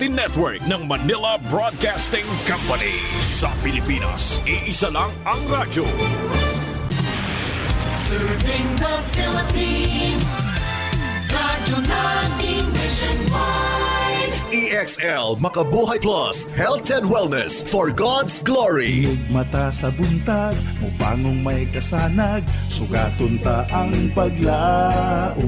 Variety Network ng Manila Broadcasting Company. Sa Pilipinas, iisa lang ang radyo. Serving the Philippines, radyo natin nationwide. EXL Makabuhay Plus, Health and Wellness for God's Glory. Mata sa buntag, mupangong may kasanag, sugaton ta ang paglao.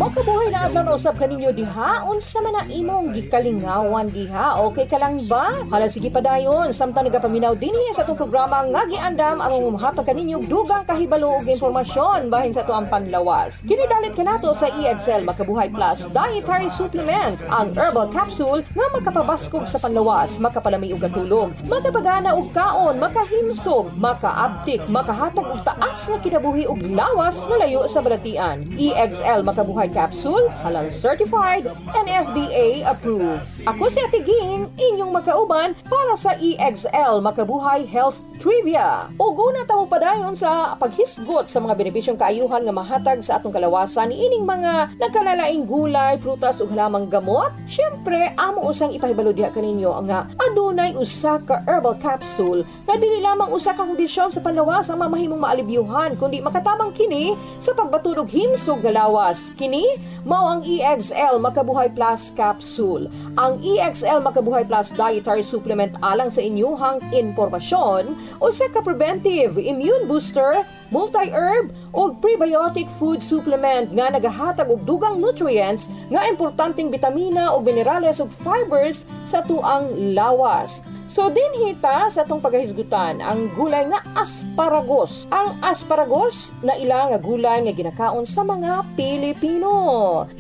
Makabuhay na adlaw usab kaninyo diha, unsa man ang imong gikalingawan diha? Okay ka lang ba? Hala sige padayon, samtang nagapaminaw dinhi sa atong programa nga giandam ang muhatag kaninyo dugang kahibalo ug impormasyon bahin sa tuang panlawas. Kinidalit kanato sa EXL Makabuhay Plus Dietary Supplement, ang herbal capsule nga makapabaskog sa panlawas, makapalami og katulog, makapagana og kaon, makahimsog, makaabtik, makahatag og taas nga kinabuhi og lawas nga layo sa balatian. EXL Makabuhay Capsule, halal certified and FDA approved. Ako si Ate Ging, inyong makauban para sa EXL Makabuhay Health Trivia. Uguna tamo padayon sa paghisgot sa mga benepisyong kaayuhan nga mahatag sa atong kalawasan ni ining mga nagkalalaing gulay, prutas ug halamang gamot. Syempre, amo usang ipahibalo diha kaninyo nga adunay usa ka herbal capsule nga dili lamang usa ka kondisyon sa panlawas ang mamahimong maalibyuhan kundi makatabang kini sa pagbatulog himsog nga lawas. Kini mao ang EXL Makabuhay Plus Capsule. Ang EXL Makabuhay Plus Dietary Supplement alang sa inyuhang impormasyon usa ka preventive, immune booster, multi-herb o prebiotic food supplement nga nagahatag og dugang nutrients nga importanteng bitamina o minerales ug fibers sa tuang lawas. So dinhita sa atong paghisgutan ang gulay nga asparagus. Ang asparagus na ilang nga gulay nga ginakaon sa mga Pilipino.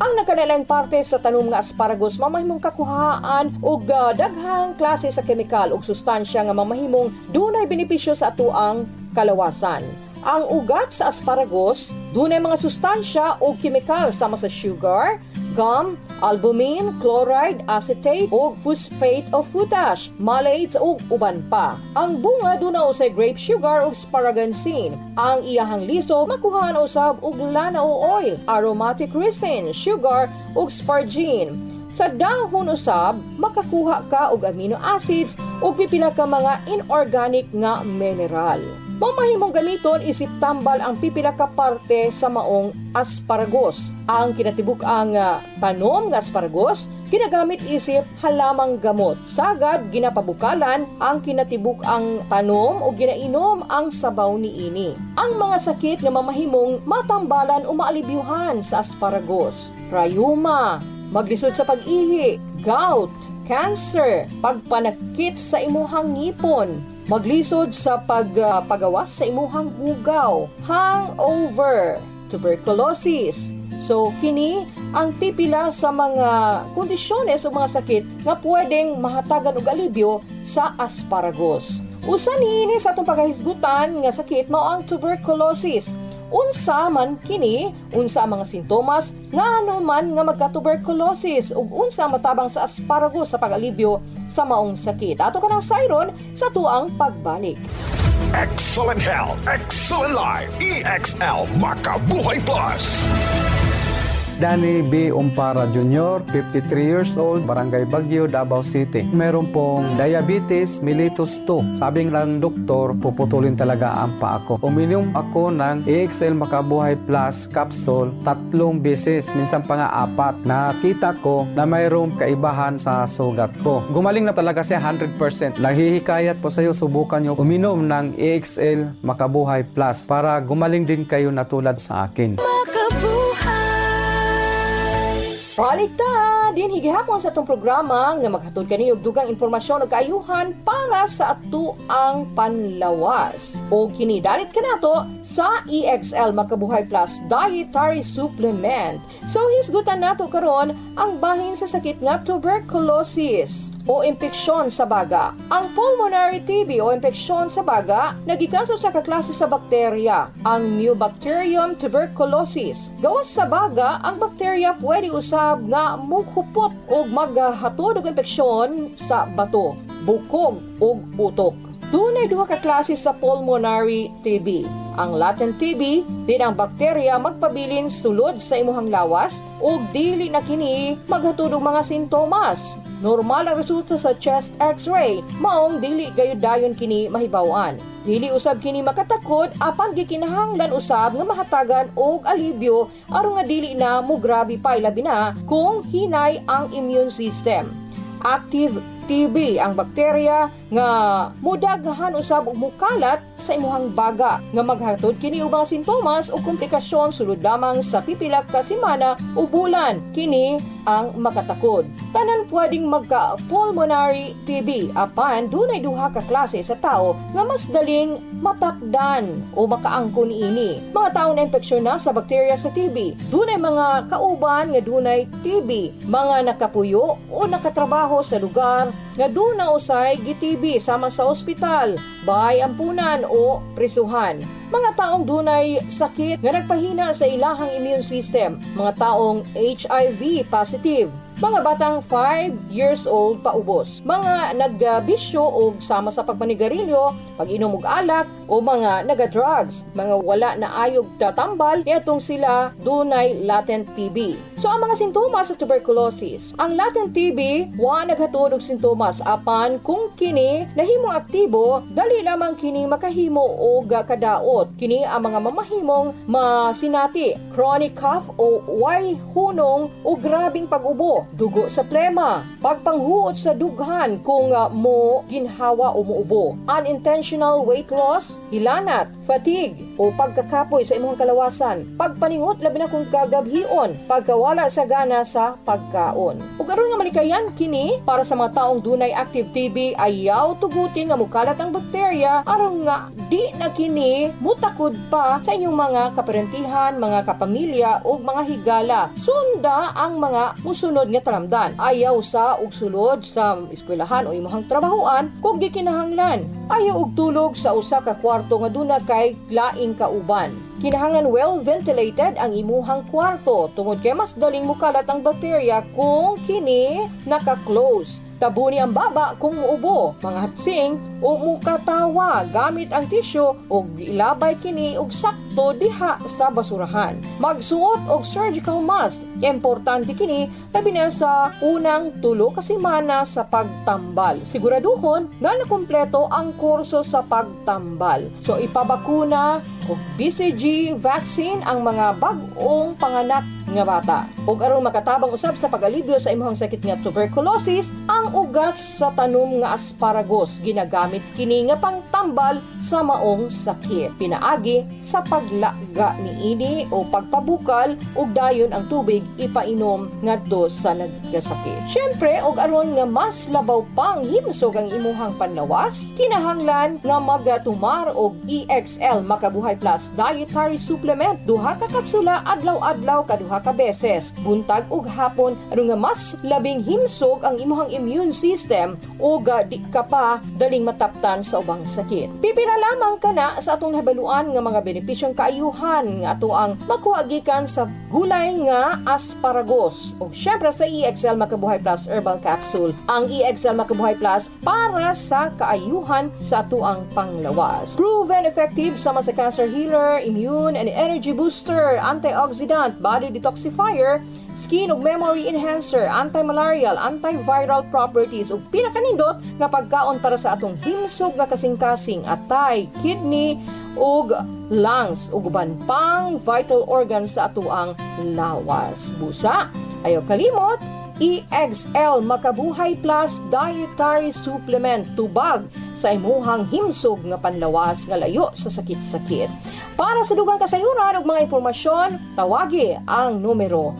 Ang nakalalang parte sa tanom nga asparagus mamahimong kakuhaan og daghang klase sa kemikal ug sustansya nga mamahimong dunay benepisyo sa atuang kalawasan. Ang ugat sa asparagus dunay mga sustansya o kemikal sama sa sugar, gum, albumin, chloride, acetate o phosphate o potash, malates o uban pa. Ang bunga duna usay grape sugar o sparagansin. Ang iyahang liso makuha na usab og lana o oil, aromatic resin, sugar o spargine. Sa dahon usab makakuha ka og amino acids ug pipila ka mga inorganic nga mineral. Mamahimong gamiton isip tambal ang pipila ka parte sa maong asparagus. Ang kinatibuk-ang tanom nga asparagus ginagamit isip halamang gamot. Sagad ginapabukalan ang kinatibuk-ang tanom o ginainom ang sabaw niini. Ang mga sakit nga mamahimong matambalan o maalibyuhan sa asparagus: rayuma, maglisod sa pag-ihi, gout, cancer, pagpanakit sa imuhang ngipon, maglisod sa pagawas sa imuhang hugaw, hangover, tuberculosis. So kini ang pipila sa mga kondisyones o mga sakit nga pwedeng mahatagan og alibyo sa asparagus. Usa niini sa atong paghisgutan nga sakit mao ang tuberculosis. Unsa man kini, unsa ang mga sintomas nga anuman nga magka-tuberculosis ug unsa matabang sa asparagus sa pag-alibyo sa maong sakit. Ato kanang sayron sa tuang pagbalik. Excellent health, excellent life. EXL Makabuhay Plus. Danny B. Umpara Jr., 53 years old, Barangay Baguio, Davao City. Meron pong diabetes mellitus 2. Sabing lang doktor, puputulin talaga ang paa ko. Uminom ako ng EXL Makabuhay Plus capsule 3 beses, minsan pa nga 4. Nakita ko na mayroong kaibahan sa sugat ko. Gumaling na talaga siya 100%. Naghihikayat po sa iyo, subukan nyo uminom ng EXL Makabuhay Plus para gumaling din kayo na tulad sa akin. Paligta din higihapon sa atong programa nga maghatod kaniyo og dugang impormasyon ug kaayuhan para sa atuang panlawas. O kinidalit kanato sa EXL Makabuhay Plus Dietary Supplement. So hisgutan nato karon ang bahin sa sakit nga tuberculosis o impeksyon sa baga. Ang pulmonary TB o impeksyon sa baga nagikaso sa kaklase sa bakterya, ang Mycobacterium tuberculosis. Gawas sa baga, ang bakterya pwede usab nga mughupot o maghatod og impeksyon sa bato, bukog ug utok. Dunay duha ka klase sa pulmonary TB. Ang latent TB, din ang bakterya magpabilin sulod sa imuhang lawas ug dili na kini maghatod og mga sintomas. normal ang resulta sa chest x-ray, maong dili gayud dayon kini mahibaw-an. Dili usab kini makatakod apan gikinahanglan usab nga mahatagan og alibyo aron nga dili na mo grabe pa labi na kung hinay ang immune system. Active TB ang bakterya nga mudaghan usab og mukalat sa imuhang baga nga maghatod kini og mga sintomas o komplikasyon sulod lamang sa pipila ka semana o bulan. Kini ang makatakod. Tanan pwedeng magka-pulmonary TB apan dunay duha ka klase sa tao nga mas daling matakdan o makaangko niini. Mga taong na impeksyon na sa bakterya sa TB. Dunay mga kauban nga dunay TB, mga nakapuyo o nakatrabaho sa lugar nga doon na usay GTB sama sa ospital, bahay ampunan o prisuhan. Mga taong dunay sakit nga nagpahina sa ilahang immune system, mga taong HIV positive, mga batang 5 years old paubos, mga nagbisyo o sama sa pagmanigarilyo, pag-inom og alak o mga naga-drugs, mga wala na ayog tatambal, etong sila dunay latent TB. So ang mga sintomas sa tuberculosis, ang latent TB wa naghatod og sintomas apan kung kini nahimong aktibo, dali lamang kini makahimo og kadaot. Kini ang mga mamahimong masinati, chronic cough o way hunong o grabing pag-ubo, dugo sa plema, pagpanghuot sa dughan kung mo ginhawa o muubo, unintentional weight loss, hilanat, fatigue o pagkakapoy sa imong kalawasan, pagpaningot labi na kung kagabhion, pagkawala sa gana sa pagkaon. Ug aron nga malikayan kini para sa mga taong dunay active TB, ayaw tuguti nga mukalat ang bakterya aron nga di na kini mutakod pa sa inyong mga kaparentihan, mga kapamilya o mga higala. Sunda ang mga musunod nga talamdan. Ayaw sa og sulod sa eskwelahan o imong trabahoan kung gikinahanglan. Ayaw og tulog sa usa ka kwarto nga duna kay laing kauban. Kinahanglan well ventilated ang imuhang kwarto tungod kay mas daling mukalat ang bakterya kung kini naka-close. Tabuni ang baba kung muubo, mga hatsing o mukatawa gamit ang tisyo o ilabay kini og sakto diha sa basurahan. Magsuot og surgical mask. Importante kini labi na sa unang 3 ka semana sa pagtambal. Siguraduhon nga nakumpleto ang kurso sa pagtambal. So ipabakuna og BCG vaccine ang mga bag-ong panganak nga bata. Ug aron makatabang usab sa pag-alibyo sa imong sakit nga tuberculosis, ang ugat sa tanom nga asparagus ginagamit kini nga pangtambal sa maong sakit. Pinaagi sa paglaga niini o pagpabukal ug dayon ang tubig ipainom ngadto sa nagkasakit. Syempre og aron nga mas labaw pang himsog ang imuhang panlawas, kinahanglan nga magatumar og EXL Makabuhay Plus dietary supplement, duha ka kapsula adlaw-adlaw kaduha ka beses, buntag ug hapon aron nga mas labing himsog ang imuhang immune system ug di ka pa daling mataptan sa ubang sakit. Pipila lamang kana sa atong nahibaluan nga mga benepisyong kaayuhan nga ato ang makuha gikan sa gulay nga asparagus. Ug syempre sa EXL Makabuhay Plus Herbal Capsule. Ang EXL Makabuhay Plus para sa kaayuhan sa ato ang panglawas. Proven effective sama sa cancer healer, immune and energy booster, antioxidant, body detoxifier, skin ug memory enhancer, anti-malarial, antiviral properties ug pinakanindot nga pagkaon para sa atong himsog nga kasing-kasing, atay, kidney ug lungs ug uban pang vital organs sa atuang lawas. Busa, ayaw kalimot, EXL Makabuhay Plus Dietary Supplement, tubag sa imuhang himsog nga panlawas nga layo sa sakit-sakit. Para sa dugang kasayuran ug mga impormasyon, tawagi ang numero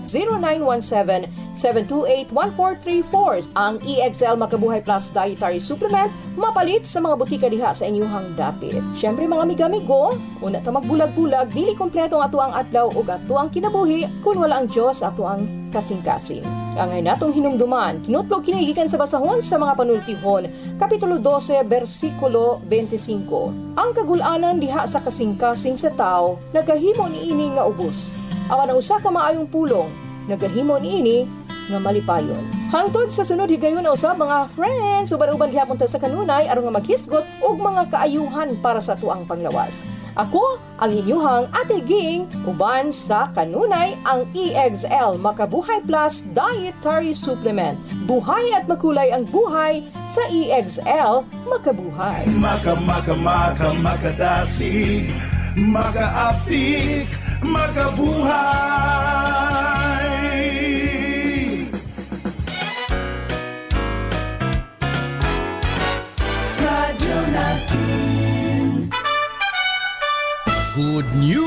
0917-728-1434. Ang EXL Makabuhay Plus Dietary Supplement mapalit sa mga butika diha sa inyuhang dapit. Syempre mga amigo-amigo, una ta magbulag-bulag, dili kompleto ang atuang adlaw ug atuang kinabuhi kung wala ang Dios atuang kasing-kasing. Angay natong hinumduman, kinutlog kinigikan sa basahon sa mga panultihon, Kapitulo 12, versikulo 25. Ang kagulanan diha sa kasing-kasing sa tao, nagahimo niini nga ubos. Awan na usa ka maayong pulong, nagahimo niini nga malipayon. Hangtod sa sunod higayon na usab mga friends, uban-uban gihapon ta sa kanunay aron nga maghisgot og mga kaayuhan para sa tuang panglawas. Ako ang inyuhang Ate Ging, uban sa kanunay ang EXL Makabuhay Plus Dietary Supplement. Buhay at makulay ang buhay sa EXL Makabuhay. Makadasig, makaaptik, makabuhay. Radyo natin. Good news!